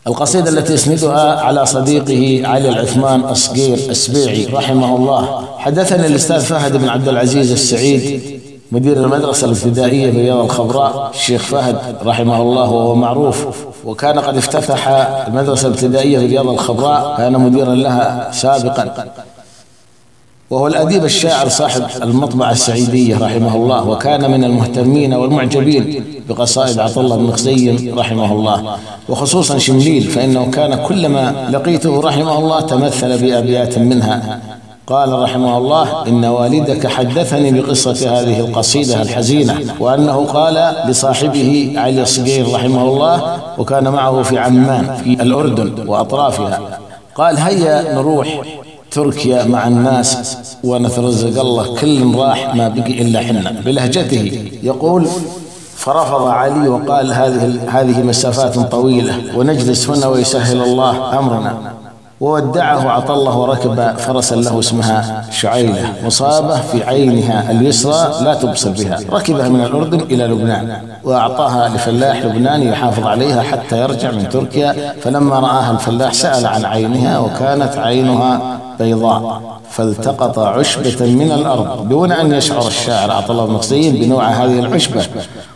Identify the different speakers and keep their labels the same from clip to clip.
Speaker 1: القصيدة التي يسندها على صديقه علي العثمان الصقير السبيعي رحمه الله. حدثني الأستاذ فهد بن عبد العزيز السعيد مدير المدرسة الابتدائية برياض الخضراء، الشيخ فهد رحمه الله وهو معروف، وكان قد افتتح المدرسة الابتدائية برياض الخضراء، كان مديرا لها سابقا، وهو الأديب الشاعر صاحب المطبعة السعيدية رحمه الله، وكان من المهتمين والمعجبين بقصائد عطلة بن خزيم رحمه الله، وخصوصا شمليل، فإنه كان كلما لقيته رحمه الله تمثل بأبيات منها. قال رحمه الله: إن والدك حدثني بقصة هذه القصيدة الحزينة، وأنه قال لصاحبه علي الصقير رحمه الله، وكان معه في عمان في الأردن وأطرافها، قال: هيا نروح تركيا مع الناس ونترزق الله، كل راح ما بقي إلا حنا، بلهجته يقول: فرفض علي وقال: هذه مسافات طويلة ونجلس هنا ويسهل الله أمرنا. وودعه عطله وركب فرسا له اسمها شعيلة، مصابة في عينها اليسرى لا تبصر بها، ركبها من الأردن إلى لبنان، وأعطاها لفلاح لبناني يحافظ عليها حتى يرجع من تركيا. فلما رآها الفلاح سأل عن عينها، وكانت عينها بيضاء، فالتقط عشبة من الأرض دون أن يشعر الشاعر عطله بن خزيم بنوع هذه العشبة،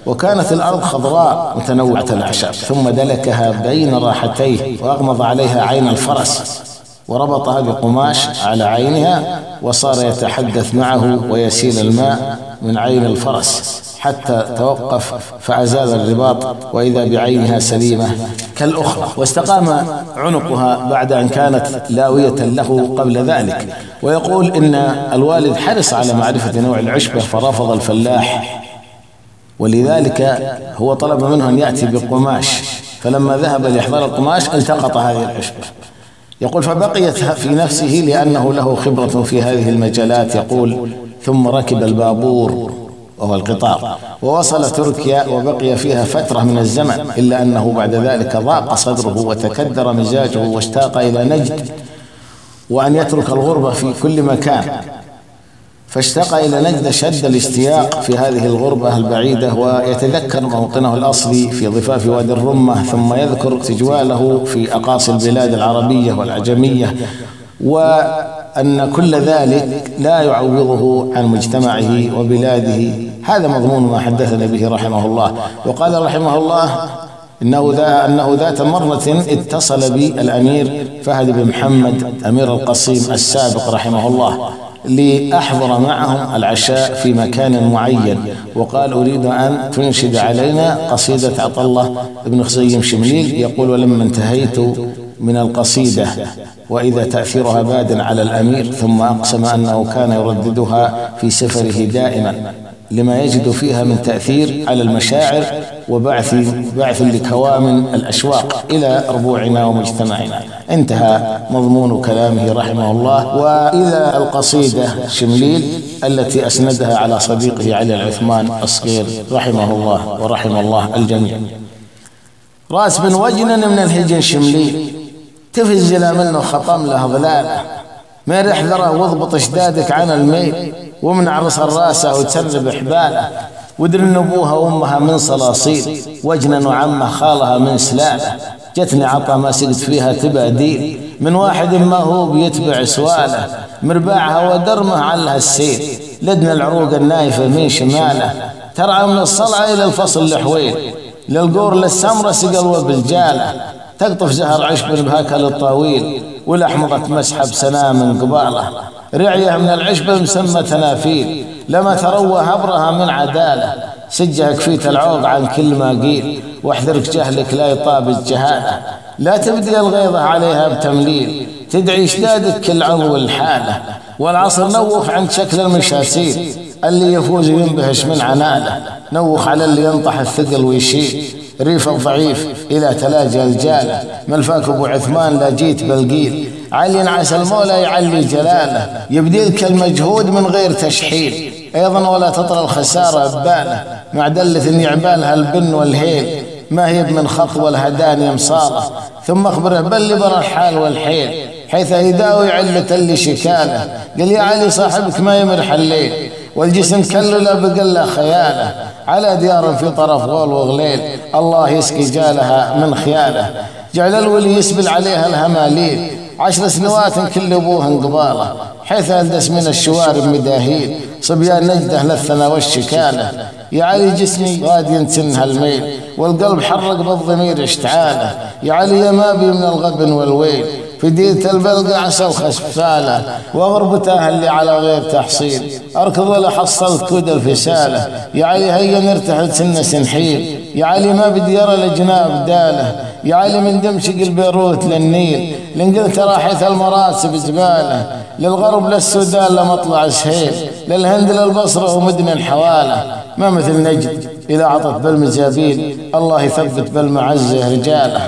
Speaker 1: وكانت الأرض خضراء متنوعة الأعشاب، ثم دلكها بين راحتيه وأغمض عليها عين الفرس، وربطها بقماش على عينها، وصار يتحدث معه ويسيل الماء من عين الفرس حتى توقف فأزال الرباط، وإذا بعينها سليمة كالأخرى، واستقام عنقها بعد أن كانت لاوية له قبل ذلك. ويقول إن الوالد حرص على معرفة نوع العشبة، فرفض الفلاح، ولذلك هو طلب منه أن يأتي بقماش، فلما ذهب لإحضار القماش التقط هذه العشبة. يقول: فبقيت في نفسه لأنه له خبرة في هذه المجالات. يقول: ثم ركب البابور وهو القطار ووصل تركيا، وبقي فيها فترة من الزمن، إلا أنه بعد ذلك ضاق صدره وتكدر مزاجه، واشتاق إلى نجد وأن يترك الغربة في كل مكان، فاشتاق إلى نجد شد الاشتياق في هذه الغربة البعيدة، ويتذكر موطنه الأصلي في ضفاف وادي الرمة، ثم يذكر تجواله في أقاصي البلاد العربية والعجمية، وأن كل ذلك لا يعوضه عن مجتمعه وبلاده. هذا مضمون ما حدثنا به رحمه الله. وقال رحمه الله أنه ذات مرة اتصل بي الأمير فهد بن محمد أمير القصيم السابق رحمه الله لأحضر معهم العشاء في مكان معين، وقال: أريد أن تنشد علينا قصيدة عطلة بن خزيم شمليل. يقول: ولما انتهيت من القصيدة وإذا تأثيرها باد على الأمير، ثم أقسم أنه كان يرددها في سفره دائما لما يجد فيها من تأثير على المشاعر وبعث لكوامن الأشواق إلى ربوعنا ومجتمعنا. انتهى مضمون كلامه رحمه الله. وإذا القصيدة شمليل التي أسندها على صديقه علي العثمان الصقير رحمه الله ورحم الله الجميع. راس بن وجنن من الهجن شمليل، تفزل منه خطم له ظلاله، ما يحذره واضبط اشدادك عن الميل، ومن عرس الراسة وتسرب حباله، ودرن ابوها وامها من صلاصيل، وجنن وعمه خالها من سلاله، جتني عطا ما سقت فيها تباديل، من واحد ما هو بيتبع سواله، مرباعها ودرمه علها السيل، لدنا العروق النايفة من شماله، ترعى من الصلعة إلى الفصل الحويل، للقور للسمرة سقلوة بالجالة، تقطف زهر عشب بهاكل الطويل، والأحمضة مسحب سنا من قباله، رعية من العشبة مسمى تنافيل، لما تروى هبرها من عدالة، سجها كفيت العوق عن كل ما قيل، واحذرك جهلك لا يطاب الجهالة، لا تبدي الغيظة عليها بتمليل، تدعي اشدادك كل عضو الحالة، والعصر نوخ عند شكل المشاسيل، اللي يفوز ينبهش من عناله، نوخ على اللي ينطح الثقل ويشيل، ريف الضعيف إلى تلاجى الجالة، ملفاك أبو عثمان لا جيت بالقيل، علي عسى المولى يعلي جلاله، يبديلك المجهود من غير تشحيل، أيضا ولا تطر الخسارة بباله، مع دلة يعبالها البن والهيل، ما هي من خطوة الهداني مصالة، ثم أخبره بل برا الحال والحيل، حيث يداوي علة اللي شكاله، قال: يا علي صاحبك ما يمرح الليل، والجسم كله لا بقله خياله، على ديار في طرف غول وغليل الله يسقي جالها من خياله. جعل الولي يسبل عليها الهماليل 10 سنوات كل ابوه انقباله، حيث الدس من الشوارب مداهيل صبيان نجده للثنا والشكاله. يا علي جسمي غاد ينتنها الميل والقلب حرق بالضمير اشتعاله. يا علي يا ما بي من الغبن والويل فديت البلقة عسى الخسفالة، وغربتها اللي على غير تحصيل اركض ولا حصلت كود الفسالة. يا علي هيا نرتحل سنة سنحيل، يا علي ما بدي ارى الجناب داله. يا علي من دمشق البيروت للنيل لانجلترا حيث المراسب زباله. للغرب للسودان لمطلع سهيل، للهند للبصرة ومدن حواله. ما مثل نجد إذا عطت بالمزابيل الله يثبت بالمعزة رجاله.